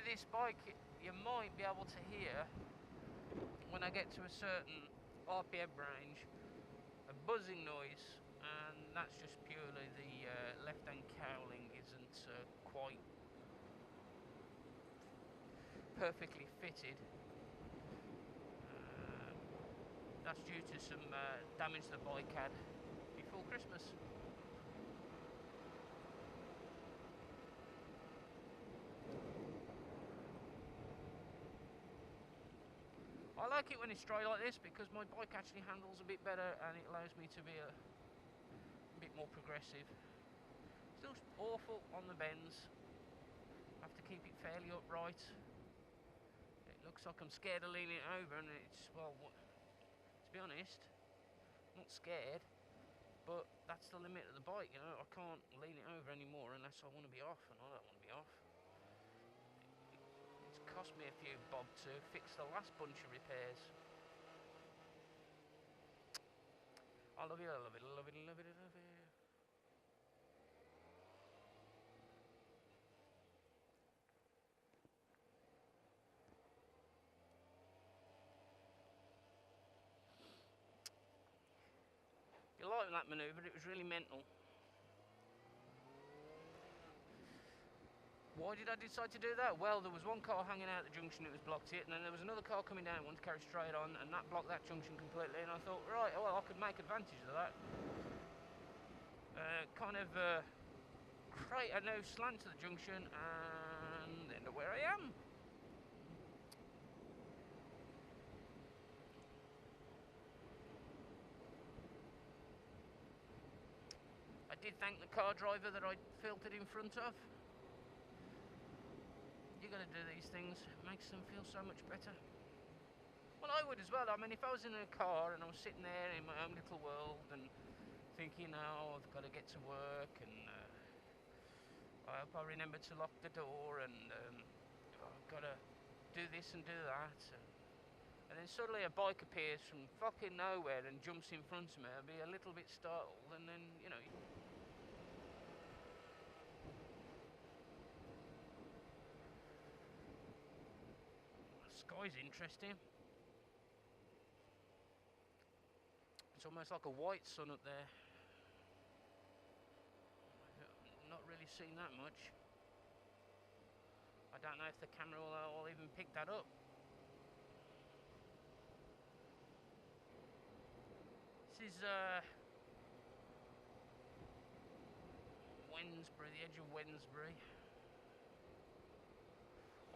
this bike, you might be able to hear, when I get to a certain RPM range, a buzzing noise, and that's just purely the left-hand cowling isn't quite perfectly fitted. That's due to some damage the bike had before Christmas. I like it when it's dry like this because my bike actually handles a bit better and it allows me to be a bit more progressive. Still awful on the bends. I have to keep it fairly upright. It looks like I'm scared of leaning it over, and it's, well, to be honest, I'm not scared, but that's the limit of the bike, you know. I can't lean it over anymore unless I want to be off, and I don't want to be off. It's cost me a few bob to fix the last bunch of repairs. I love it, I love it, I love it, I love it, I love it. You like that manoeuvre, it was really mental. Why did I decide to do that? Well, there was one car hanging out at the junction that was blocked it, and then there was another car coming down, wanted to carry straight on, and that blocked that junction completely, and I thought, right, well, I could make advantage of that. Create a no slant to the junction, and end up where I am. I did thank the car driver that I filtered in front of. You gotta do these things, it makes them feel so much better. Well, I would as well. I mean, if I was in a car and I was sitting there in my own little world and thinking, oh, I've got to get to work, and I hope I remember to lock the door, and I've got to do this and do that, and then suddenly a bike appears from fucking nowhere and jumps in front of me, I'd be a little bit startled, and then, you know. The sky's interesting. It's almost like a white sun up there. I've not really seen that much. I don't know if the camera will even pick that up. This is Wednesbury, the edge of Wednesbury.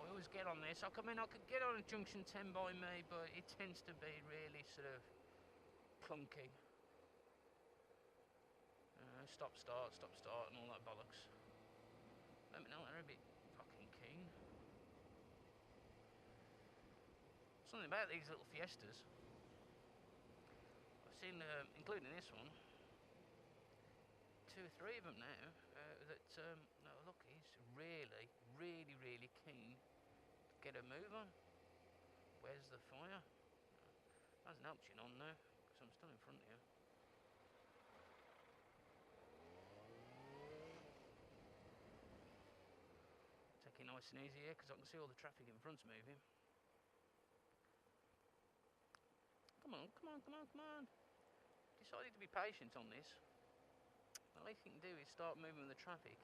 I always get on this. I mean, I could get on a junction 10 by me, but it tends to be really sort of clunky. Stop, start, and all that bollocks. Let me know, they're a bit fucking keen. Something about these little Fiestas. I've seen, including this one, 2 or 3 of them now, no, look, he's really, really, really keen to get a move on. Where's the fire? Hasn't helped you on now, because I'm still in front of you. Take it nice and easy here, because I can see all the traffic in front's moving. Come on, come on, come on, come on. Decided to be patient on this. The least thing you can do is start moving the traffic.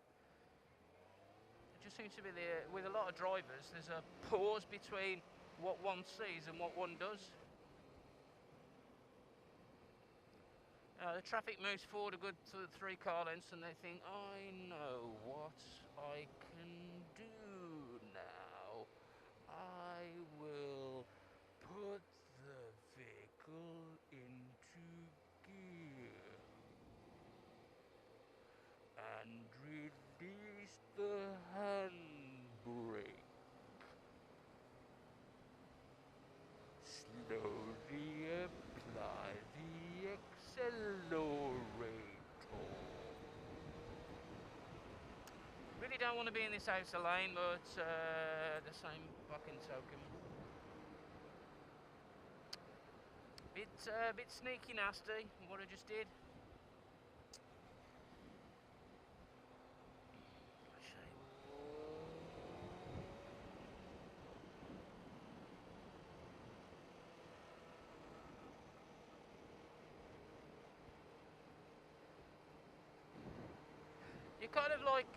It just seems to be there, with a lot of drivers, there's a pause between what one sees and what one does. The traffic moves forward a good 3 car lengths and they think, I know what I can do now. I will put the vehicle into gear and release the handbrake. Slowly apply the accelerator. Really don't want to be in this outer lane, but the same fucking token. Bit sneaky nasty, what I just did. You're kind of like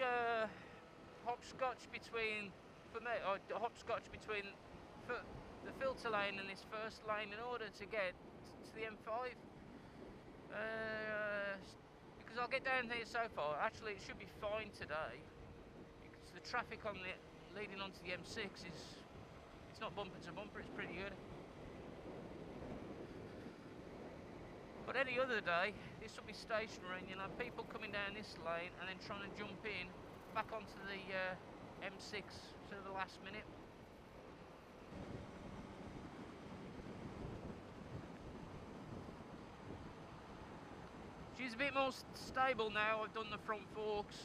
hopscotch between, for me, or hopscotch between the filter lane and this first lane in order to get to the M5. Because I'll get down here so far. Actually, it should be fine today because the traffic on the leading onto the M6 it's not bumper to bumper. It's pretty good. But any other day, this will be stationary, and you'll have people coming down this lane and then trying to jump in back onto the M6 to the last minute. She's a bit more stable now. I've done the front forks.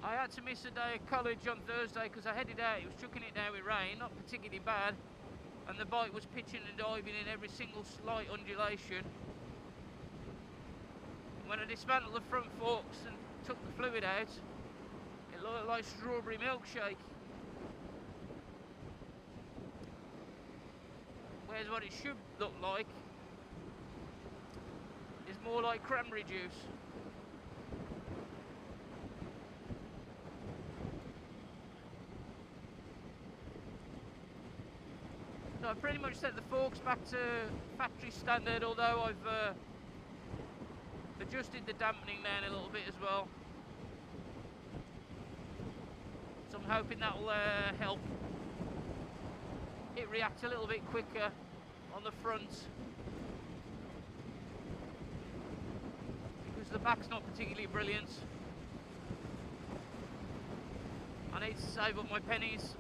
I had to miss a day of college on Thursday because I headed out. It was chucking it down with rain, not particularly bad, and the bike was pitching and diving in every single slight undulation. When I dismantled the front forks and took the fluid out, it looked like strawberry milkshake. Whereas what it should look like is more like cranberry juice. So I've pretty much set the forks back to factory standard, although I've adjusted the dampening down a little bit as well. So I'm hoping that will help it react a little bit quicker on the front, because the back's not particularly brilliant. I need to save up my pennies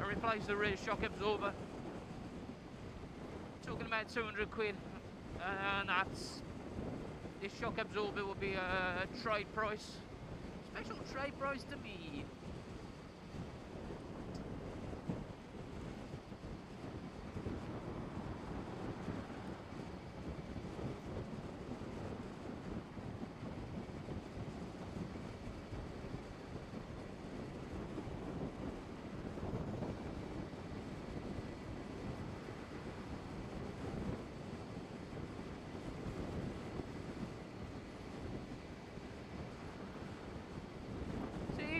and replace the rear shock absorber. Talking about 200 quid, and this shock absorber will be a trade price, special trade price to me.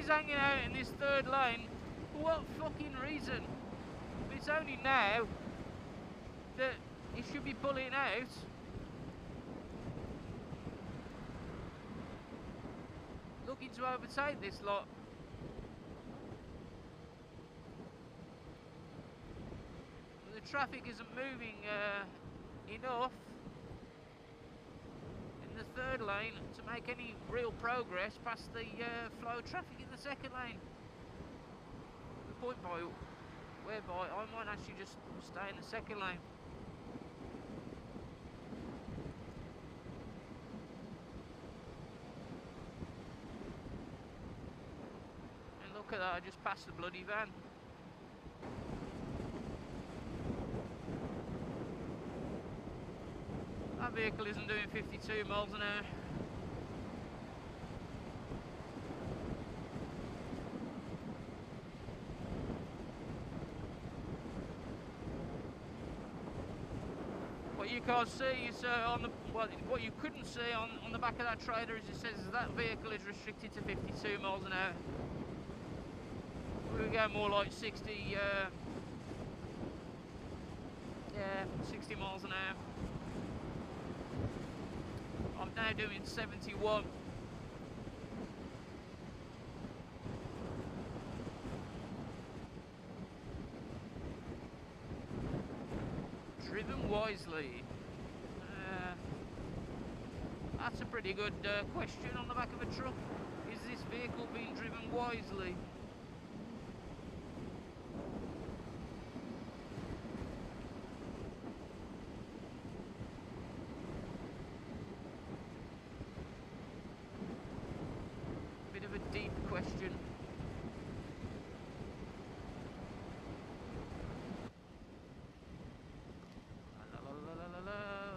Hanging out in this third lane. For what fucking reason? It's only now that he should be pulling out. Looking to overtake this lot. The traffic isn't moving enough in the third lane to make any real progress past the flow of traffic in the second lane. The point whereby I might actually just stay in the second lane. And look at that, I just passed the bloody van. That vehicle isn't doing 52 miles an hour. What you can't see is what you couldn't see on the back of that trailer is it says that vehicle is restricted to 52 miles an hour. We go more like 60, yeah, 60 miles an hour. I'm now doing 71. Driven wisely. That's a pretty good question on the back of a truck. Is this vehicle being driven wisely? Bit of a deep question.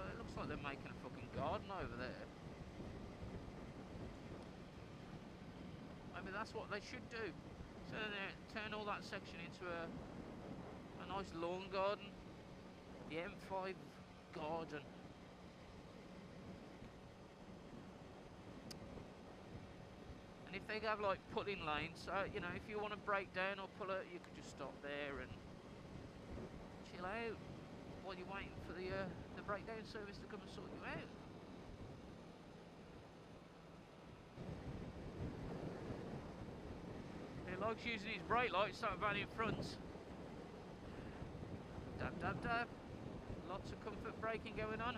It looks like they're making a fucking garden over there. Maybe that's what they should do. Turn all that section into a nice lawn garden. The M5 garden. And if they have like pulling lanes, so you know, if you want to break down or pull out, you could just stop there and chill out while you're waiting for the breakdown service to come and sort you out. He likes using his brake lights, that van in front. Dab, dab, dab. Lots of comfort braking going on.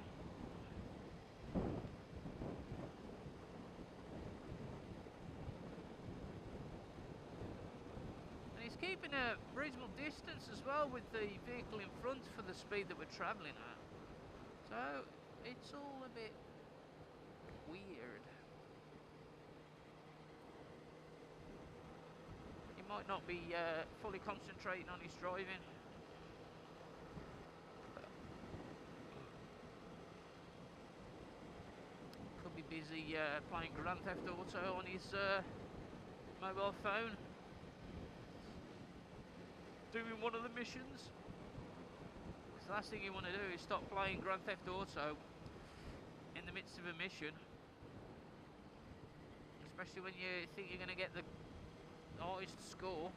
And he's keeping a reasonable distance as well with the vehicle in front for the speed that we're travelling at. So it's all a bit weird. He might not be fully concentrating on his driving. Could be busy playing Grand Theft Auto on his mobile phone, doing one of the missions. The last thing you want to do is stop playing Grand Theft Auto in the midst of a mission, especially when you think you're going to get the highest score.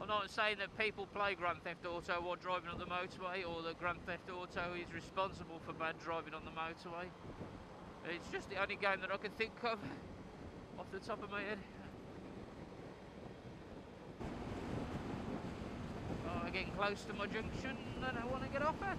I'm not saying that people play Grand Theft Auto while driving on the motorway, or that Grand Theft Auto is responsible for bad driving on the motorway. It's just the only game that I can think of off the top of my head. Oh, I'm getting close to my junction that I want to get off at.